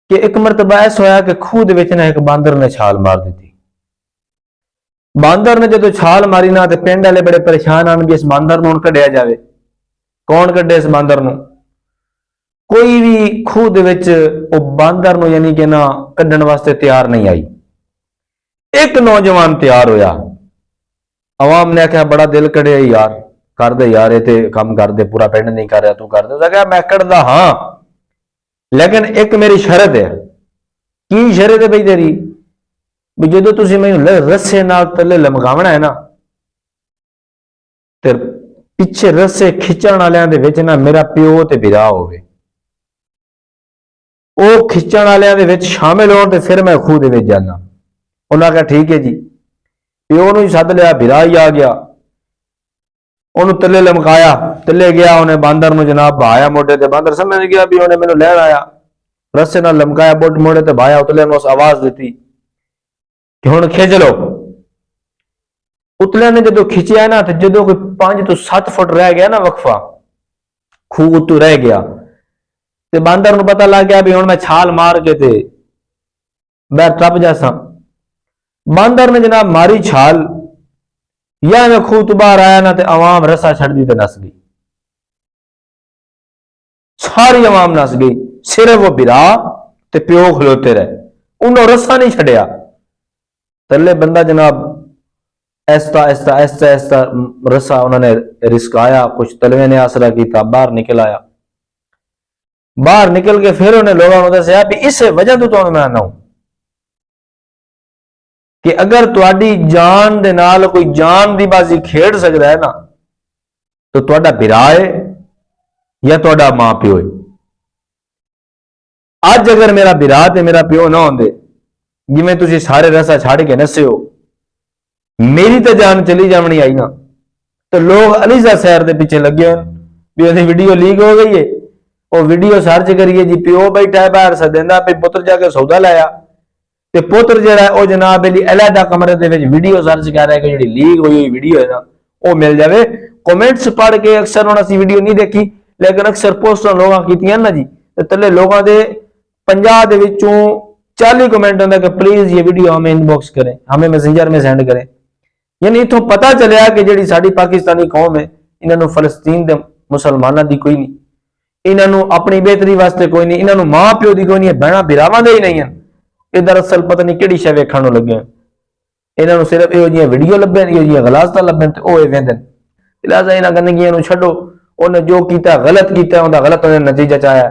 कि एक मरतबा ऐसा होया कि खूह दे विच ना एक बांदर ने छाल मार दी। बांदर ने जो छाल मारी ना तो पिंड वाले बड़े परेशान आन भी इस बांदर नूं कढ़िया जाए। कौन कढ़े इस बांदर नूं? कोई भी खूह दे विच वो बांदर नूं यानी कि ना कढ़ण वास्ते तैयार नहीं आई। एक नौजवान तैयार होया। आवाम ने आख्या बड़ा दिल कढ़िया यार, कर दे यार, ये ते काम कर दे, पूरा पिंड नहीं कर रहा, तू कर दे। उसने कहा मैं कढ़दा हाँ, लेकिन एक मेरी शरत है। की शरत है भाई तेरी? भी जो तुसीं मैनूं रस्से नाल थल्ले लमकावना है ना, ते पिछे रस्से खिंचण वालियां दे विच ना मेरा प्यो ते बिरा होवे, ਉਹ खिंचण वालियां दे विच शामिल होण ते फिर मैं खूह दे विच जाना। उन्हां कहा ठीक है जी। प्यो नूं ही सद लिया, बिरा ही आ गया, उन्होंने तले लमकाया, तले गया, उन्हें बांदर नूं जनाब बहाया मोढे ते। बांदर समझ गया भी उन्हें मैनूं लैण आया, रस्से नाल लमकाया, मोढे ते बहाया, उतले नूं आवाज दी कि हुण खिंच लो। उतले ने जो खिंचिया ना, तो जो कोई 5 तो 7 फुट रह गया ना वक्फा, खूह उत्तों रह गया, तो बांदर नूं पता लग गया भी हुण मैं छाल मार के ते मैं टप जासा। बांदर ने जनाब मारी छाल, या मैं खूह तो बाहर आया ना, तो आवाम रस्सा छड़ दी ते नस गई। सारी आवाम नस गई, सिर्फ वो बिरा ते प्यो खलोते रहे, उन्होंने रस्सा नहीं छड़िया। थल्ले बंदा जनाब ऐसा ऐसा ऐसा ऐसा रस्सा उन्होंने रिस्काया, कुछ तलवे ने आसरा किया, बाहर निकल आया। बाहर निकल के फिर उन्हें लोगों को दसिया भी इस वजह तो मैं आना हूं कि अगर तुहाडी जान दे नाल कोई जान दी बाजी खेड सकता है ना, तो तुहाडा बिरा है या तुहाडा मां प्यो है। अज अगर मेरा बिरा ते मेरा प्यो ना होंदे, जिवें तुसीं सारे रस्सा छड़ के नसे हो, मेरी तो जान चली जावनी आई ना। तो लोग अलीजा सैर के पीछे लगे भी उसकी वीडियो लीक हो गई है, वो वीडियो सर्च करिए जी, प्यो बैठा है बाहर सदेंदा भी पुत्र जाके सौदा लाया, तो पुत्र जो जनाब अलहदा कमरे के वीडियो सर्च कर रहा है कि जी लीक हुई वीडियो है ना वो मिल जाए। कॉमेंट्स पढ़ के अक्सर हम असी वीडियो नहीं देखी, लेकिन अक्सर पोस्टर लोगों की ना जी, तो तले लोगों के 50 40 कमेंट होंगे कि प्लीज ये वीडियो हमें इनबॉक्स करें, हमें मैसेंजर में सेंड करें। यानी इतों पता चलिया कि जी साड़ी पाकिस्तानी कौम है, इन्होंने फलस्तीन के मुसलमानों की कोई नहीं, इन्होंने अपनी बेहतरी वास्ते कोई नहीं, इन्होंने मां प्यो की कोई नहीं, बहना बिरावां दे ही नहीं है। ये दरअसल पता नहीं कि शह वेखण लगे, इन्होंने सिर्फ यो वीडियो लभन, यो गलासता लभन, तो वह वेंदन। लिहाजा इन्होंने गंदगियों छड्डो, उन्हें जो किया गलत किया, उनका गलत उन्हें नतीजा चाया।